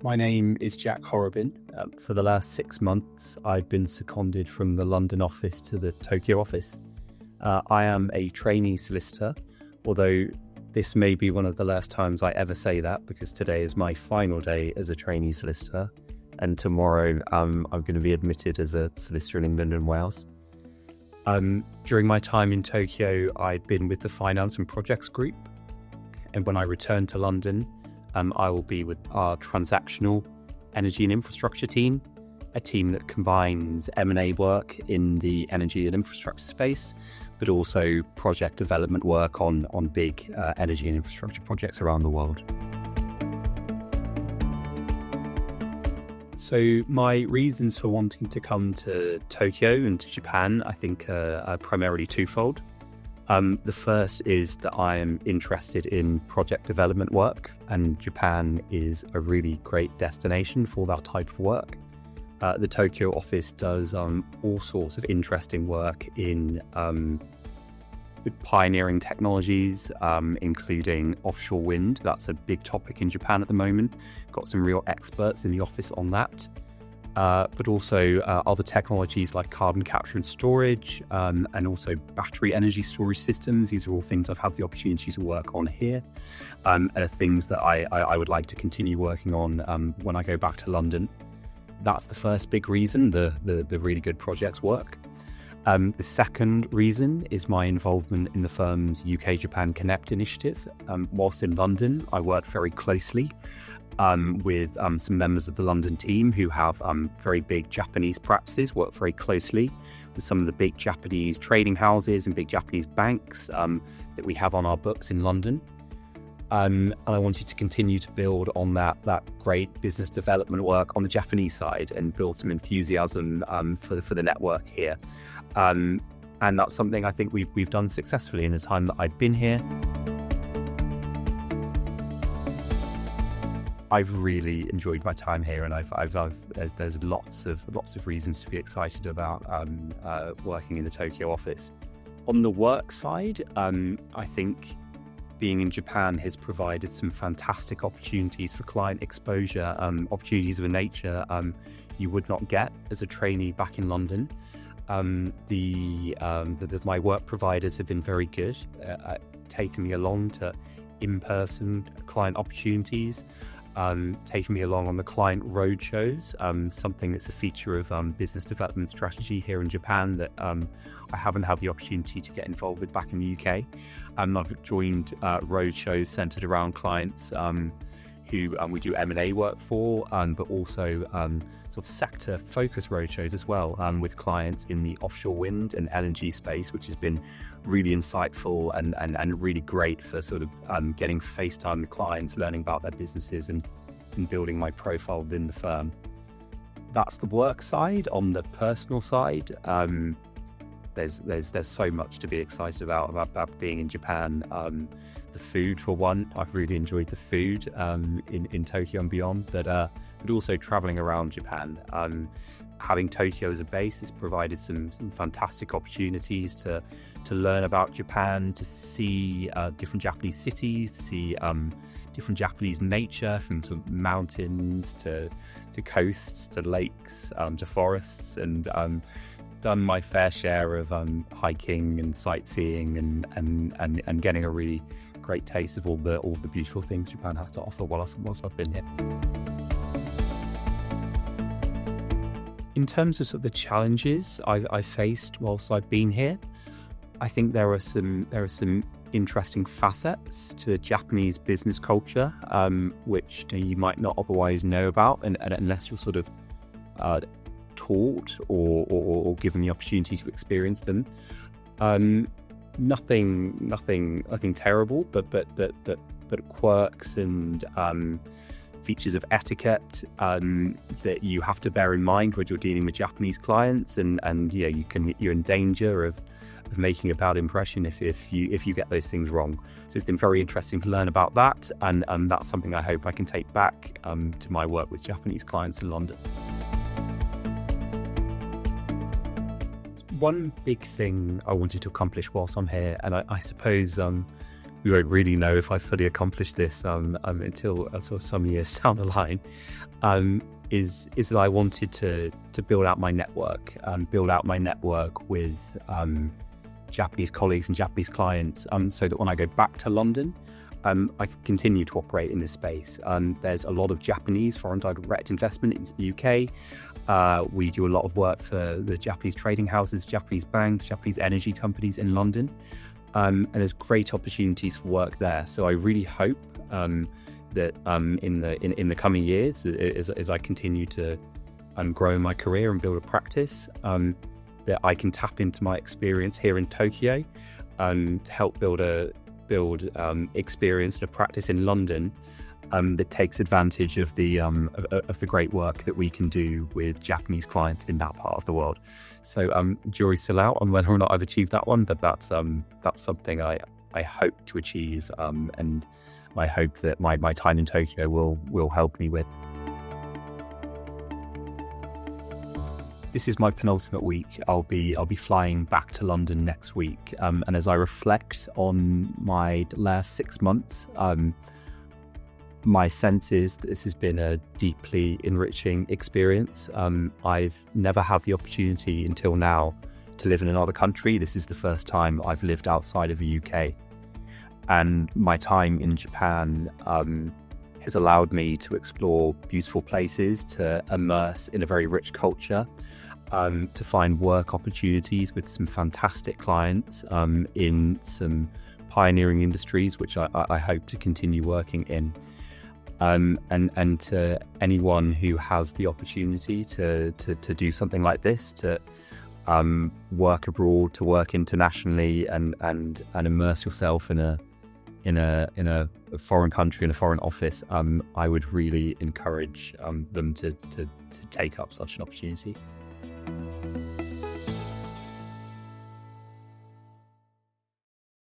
My name is Jack Horrobin. For the last 6 months, I've been seconded from the London office to the Tokyo office. I am a trainee solicitor, although this may be one of the last times I ever say that because today is my final day as a trainee solicitor, and tomorrow I'm going to be admitted as a solicitor in England and Wales. During my time in Tokyo, I'd been with the Finance and Projects Group, and when I return to London, I will be with our transactional energy and infrastructure team, a team that combines M&A work in the energy and infrastructure space, but also project development work on big energy and infrastructure projects around the world. So my reasons for wanting to come to Tokyo and to Japan, I think, are primarily twofold. The first is that I am interested in project development work, and Japan is a really great destination for that type of work. The Tokyo office does all sorts of interesting work in with pioneering technologies, including offshore wind. That's a big topic in Japan at the moment. Got some real experts in the office on that. But also other technologies like carbon capture and storage, and also battery energy storage systems. These are all things I've had the opportunity to work on here, and are things that I would like to continue working on when I go back to London. That's the first big reason, the really good projects work. The second reason is my involvement in the firm's UK-Japan Connect initiative. Whilst in London, I work very closely with some members of the London team who have very big Japanese practices, work very closely with some of the big Japanese trading houses and big Japanese banks that we have on our books in London. And I wanted to continue to build on that great business development work on the Japanese side and build some enthusiasm for the network here. And that's something I think we've done successfully in the time that I've been here. I've really enjoyed my time here, and there's lots of reasons to be excited about working in the Tokyo office. On the work side, I think being in Japan has provided some fantastic opportunities for client exposure, opportunities of a nature you would not get as a trainee back in London. My work providers have been very good at taking me along to in-person client opportunities. Taking me along on the client roadshows, something that's a feature of business development strategy here in Japan that I haven't had the opportunity to get involved with back in the UK. I've joined roadshows centered around clients who we do M&A work for, but also sort of sector-focused roadshows as well with clients in the offshore wind and LNG space, which has been really insightful and really great for sort of getting face time with clients, learning about their businesses and building my profile within the firm. That's the work side. On the personal side, there's so much to be excited about being in Japan. The food, for one, I've really enjoyed the food in Tokyo and beyond, but also traveling around Japan. Having Tokyo as a base has provided some fantastic opportunities to learn about Japan, to see different Japanese cities, to see different Japanese nature, from sort of mountains to coasts to lakes to forests, and done my fair share of hiking and sightseeing and getting a really great taste of all the beautiful things Japan has to offer whilst I've been here. In terms of sort of the challenges I've faced whilst I've been here, I think there are some interesting facets to Japanese business culture, which you might not otherwise know about, and unless you're sort of taught or given the opportunity to experience them. Nothing terrible, but quirks and features of etiquette that you have to bear in mind when you're dealing with Japanese clients, and you're in danger of making a bad impression if you get those things wrong. So it's been very interesting to learn about that, and that's something I hope I can take back to my work with Japanese clients in London. One big thing I wanted to accomplish whilst I'm here, and I suppose we won't really know if I fully accomplished this until some years down the line, is that I wanted to build out my network with Japanese colleagues and Japanese clients, so that when I go back to London, I continue to operate in this space. There's a lot of Japanese foreign direct investment into the UK. We do a lot of work for the Japanese trading houses, Japanese banks, Japanese energy companies in London. And there's great opportunities for work there. So I really hope that in the coming years, as I continue to grow my career and build a practice, that I can tap into my experience here in Tokyo to help build experience and a practice in London that takes advantage of the great work that we can do with Japanese clients in that part of the world. So jury's still out on whether or not I've achieved that one, but that's something I hope to achieve, and I hope that my time in Tokyo will help me with. This is my penultimate week. I'll be flying back to London next week, and as I reflect on my last 6 months, my sense is that this has been a deeply enriching experience. I've never had the opportunity until now to live in another country. This is the first time I've lived outside of the UK, and my time in Japan has allowed me to explore beautiful places, to immerse in a very rich culture, to find work opportunities with some fantastic clients in some pioneering industries, which I hope to continue working in. And to anyone who has the opportunity to do something like this, to work abroad, to work internationally, and immerse yourself in a foreign country, in a foreign office, I would really encourage them to take up such an opportunity.